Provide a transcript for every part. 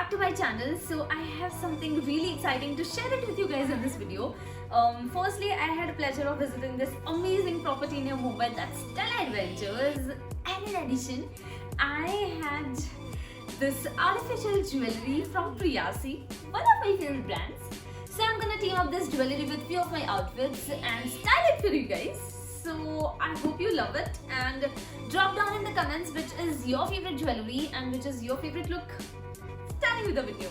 back to my channel. So I have something really exciting to share it with you guys in this video. Firstly, I had a pleasure of visiting this amazing property near Mumbai, that's Stella Adventures, and in addition I had this artificial jewelry from Priyasi, one of my favorite brands. So I'm gonna team up this jewelry with few of my outfits and style it for you guys. So I hope you love it, and drop down in the comments which is your favorite jewelry and which is your favorite look. Starting with the video.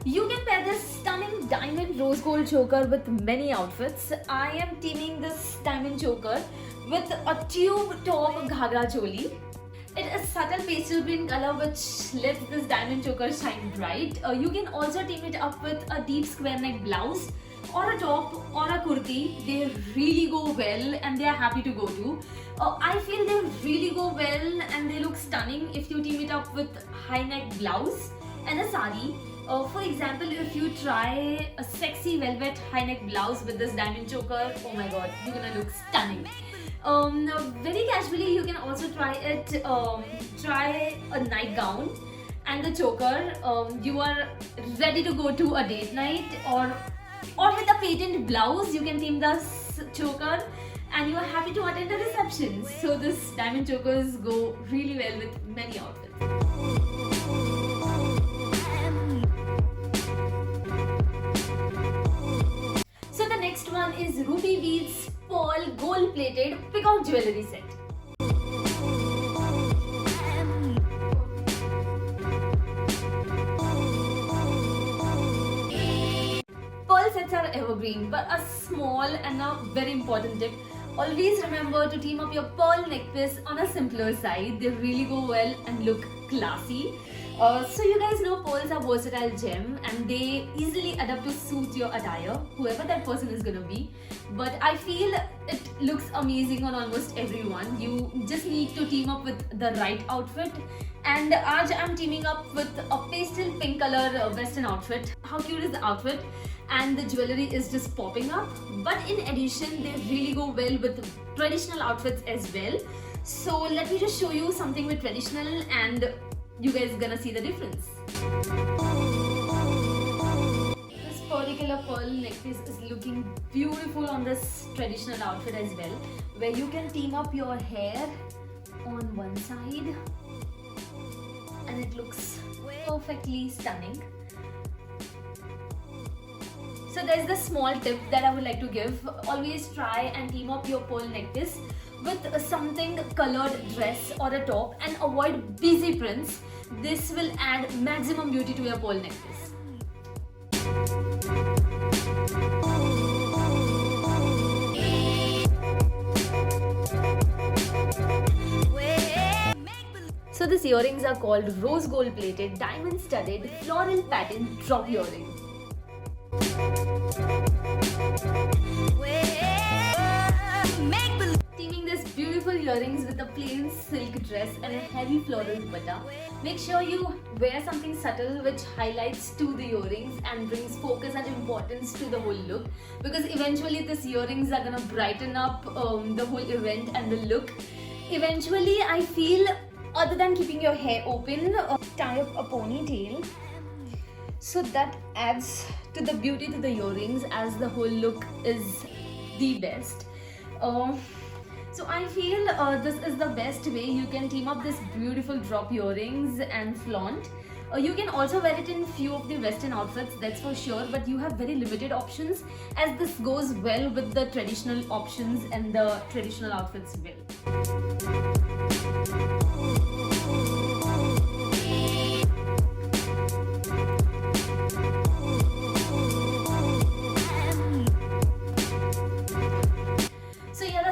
You can pair this stunning diamond rose gold choker with many outfits. I am teaming this diamond choker with a tube top ghagra choli. It is subtle pastel green color which lets this diamond choker shine bright. You can also team it up with a deep square neck blouse or a top or a kurti. They really go well and they are happy to go to. I feel they really go well and they look stunning if you team it up with high neck blouse and a sari. For example, if you try a sexy velvet high neck blouse with this diamond choker, oh my god, you're gonna look stunning. Very casually, you can also try it. Try a nightgown and the choker. You are ready to go to a date night, or with a patent blouse, you can team this choker, and you are happy to attend a reception. So this diamond chokers go really well with many outfits. Next one is Ruby Beads Pearl Gold Plated Peacock Jewelry Set. Pearl sets are evergreen, but a small and a very important tip. Always remember to team up your pearl necklace on a simpler side. They really go well and look classy. So you guys know pearls are versatile gem and they easily adapt to suit your attire, whoever that person is gonna be. But I feel it looks amazing on almost everyone. You just need to team up with the right outfit. And today I'm teaming up with a pastel pink color western outfit. How cute is the outfit? And the jewelry is just popping up. But in addition, they really go well with traditional outfits as well. So let me just show you something with traditional and you guys are gonna see the difference. This particular pearl necklace is looking beautiful on this traditional outfit as well, where you can team up your hair on one side and it looks perfectly stunning. So there's the small tip that I would like to give. Always try and team up your pearl necklace with something colored dress or a top and avoid busy prints. This will add maximum beauty to your pearl necklace. So these earrings are called rose gold plated diamond studded floral pattern drop earring. Teaming this beautiful earrings with a plain silk dress and a heavy floral dupatta. Make sure you wear something subtle which highlights to the earrings and brings focus and importance to the whole look, because eventually these earrings are gonna brighten up the whole event and the look. Eventually, I feel other than keeping your hair open, tie up a ponytail. So that adds to the beauty to the earrings as the whole look is the best. So I feel this is the best way you can team up this beautiful drop earrings and flaunt. You can also wear it in few of the western outfits, that's for sure, but you have very limited options as this goes well with the traditional options and the traditional outfits well.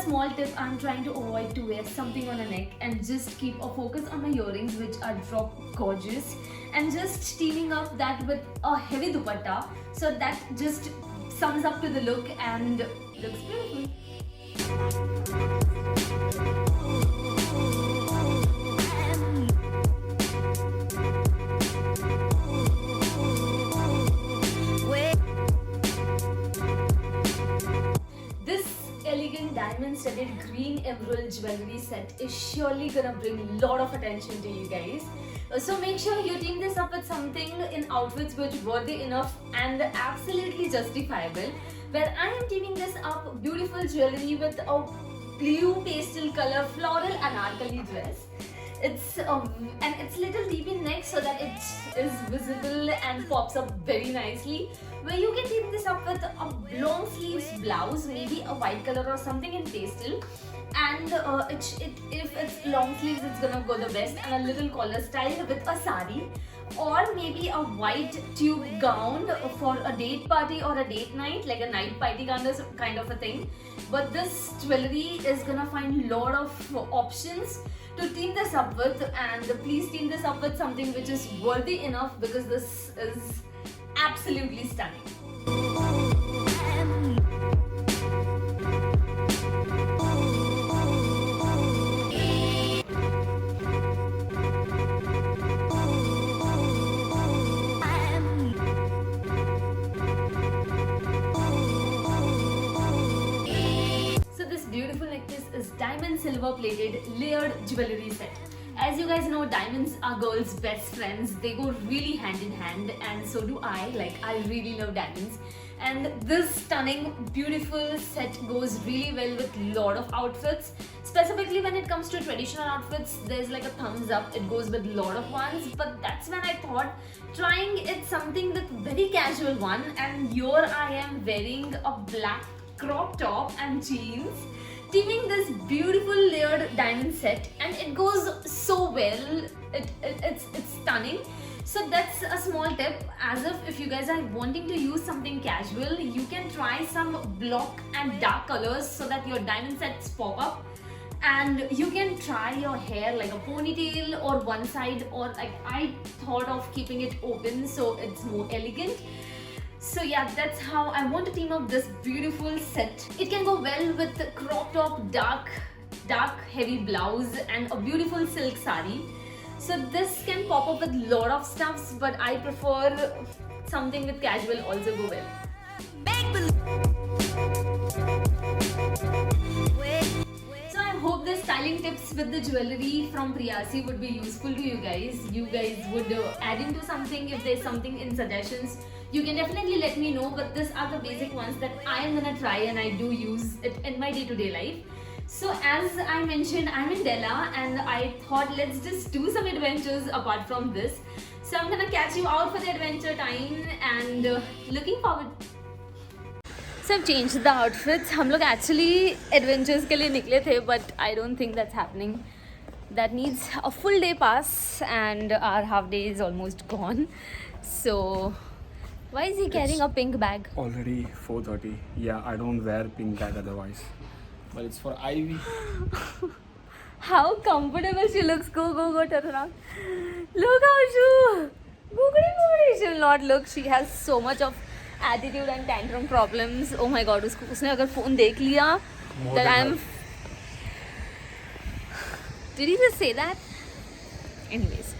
Small tip, I'm trying to avoid to wear something on a neck and just keep a focus on my earrings which are drop gorgeous, and just teaming up that with a heavy dupatta, so that just sums up to the look and looks beautiful. studded green emerald jewelry set is surely gonna bring a lot of attention to you guys. So make sure you team this up with something in outfits which worthy enough and absolutely justifiable. Where I am teaming this up beautiful jewelry with a blue pastel color floral anarkali dress. It's little deep in neck so that it is visible and pops up very nicely. Where you can team this up with a long sleeves blouse, maybe a white color or something in pastel. And if it's long sleeves, it's gonna go the best, and a little collar style with a sari, or maybe a white tube gown for a date party or a date night, like a night party kind of a thing. But this jewelry is gonna find lot of options to team this up with, and please team this up with something which is worthy enough, because this is absolutely stunning. Beautiful necklace is diamond silver plated layered jewelry set. As you guys know, diamonds are girls' best friends. They go really hand in hand, and so do I. Like, I really love diamonds. And this stunning, beautiful set goes really well with lot of outfits. Specifically when it comes to traditional outfits, there's like a thumbs up. It goes with lot of ones. But that's when I thought trying it something with very casual one. And here I am wearing a black crop top and jeans, teaming this beautiful layered diamond set, and it goes so well. It's stunning. So that's a small tip. As if you guys are wanting to use something casual, you can try some block and dark colors so that your diamond sets pop up. And you can try your hair like a ponytail or one side, or like I thought of keeping it open so it's more elegant. So yeah, that's how I want to team up this beautiful set. It can go well with the crop top, dark heavy blouse, and a beautiful silk sari. So this can pop up with lot of stuffs, but I prefer something with casual also go well. So I hope the styling tips with the jewelry from Priyasi would be useful to you guys. You guys would add into something. If there's something in suggestions, you can definitely let me know, but these are the basic ones that I am gonna try and I do use it in my day-to-day life. So as I mentioned, I'm in Della and I thought let's just do some adventures apart from this. So I'm gonna catch you out for the adventure time and looking forward. So I've changed the outfits. हम लोग actually adventures के लिए निकले थे, but I don't think that's happening. That needs a full day pass and our half day is almost gone. So why is he carrying a pink bag? Already 4:30. Yeah, I don't wear pink bag otherwise. But it's for Ivy. How comfortable she looks. Go, turn around. Look how she... She will not look. She has so much of attitude and tantrum problems. Oh my god, उसने अगर phone देख लिया, that I'm... Did he just say that? Anyways,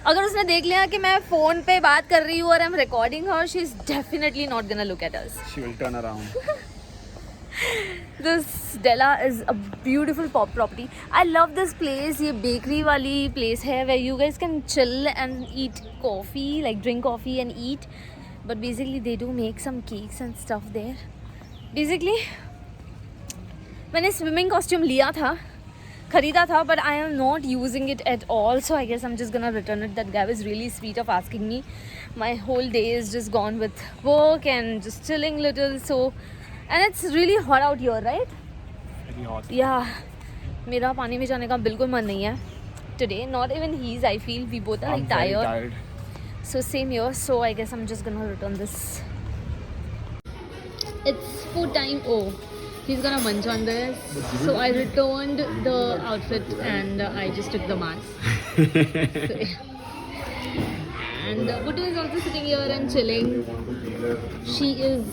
अगर उसने देख लिया कि मैं फोन पे बात कर रही हूँ और I'm recording her, she's definitely not gonna look at us. She will turn around. This Della is a beautiful pop property. I love this place. ये bakery वाली place है where you guys can chill and eat coffee, like drink coffee and eat. But basically they do make some cakes and stuff there. Basically मैंने swimming costume लिया था, खरीदा था, but I am not using it at all. So I guess I'm just gonna return it. That guy was really sweet of asking me. My whole day is just gone with work and just chilling little. So. And it's really hot out here, right? Very hot. Yeah. मेरा पानी में जाने का बिल्कुल मन नहीं है. Today, not even he's. I feel we both are like tired. Tired. So same here. So I guess I'm just gonna return this. It's food time. Oh, he's gonna munch on this. So I returned the outfit and I just took the mask. And Buttu is also sitting here and chilling. She is.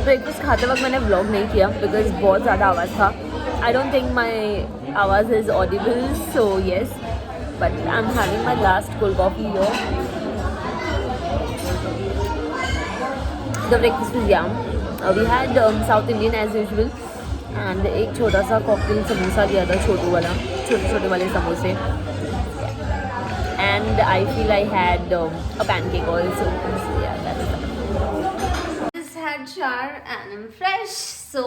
Breakfast खाते वक्त मैंने vlog नहीं किया because बहुत ज़्यादा आवाज़ था. I don't think my आवाज़ is audible, so yes. But I'm having my last cold coffee here. The breakfast was yum. We had South Indian as usual. And एक छोटा सा कॉकटेल समोसा लिया था, छोटे वाले समोसे. And I feel I had a pancake also. So yeah, that's it. Just had shower and I'm fresh. So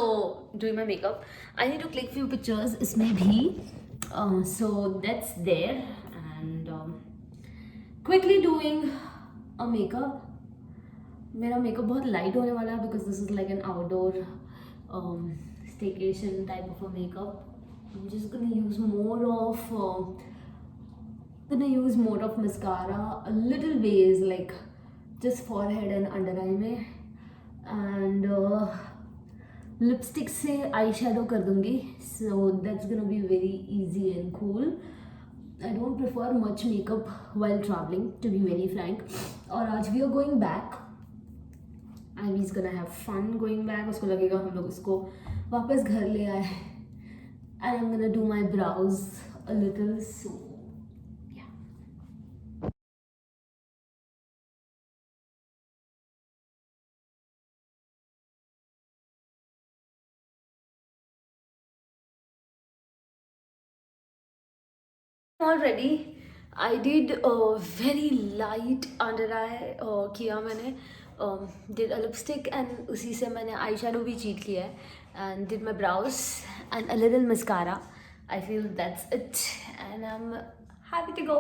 doing my makeup. I need to click few pictures. इसमें भी. So that's there. And quickly doing a makeup. मेरा makeup बहुत light होने वाला है because this is like an outdoor staycation type of a makeup. I'm just gonna use more of mascara, a little base like just forehead and under eye में, and lipstick से eyeshadow कर दूँगी. So that's gonna be very easy and cool. I don't prefer much makeup while traveling, to be very frank. और आज we are going back. Ivy's gonna have fun going back. उसको लगेगा हम लोग उसको वापस घर ले आए. And I'm gonna do my brows a little. So yeah. Already I did a very light under eye किया मैंने. Did a lipstick and उसी से मैंने eyeshadow भी cheat लिया है. And did my brows and a little mascara. I feel that's it. And I'm happy to go.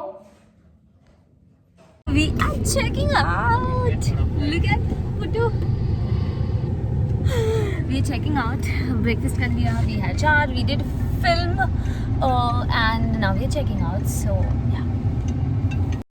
We are checking out. Look at the photo. We are checking out. Breakfast कर लिया. We had shower. We did film. And now we are checking out. So yeah.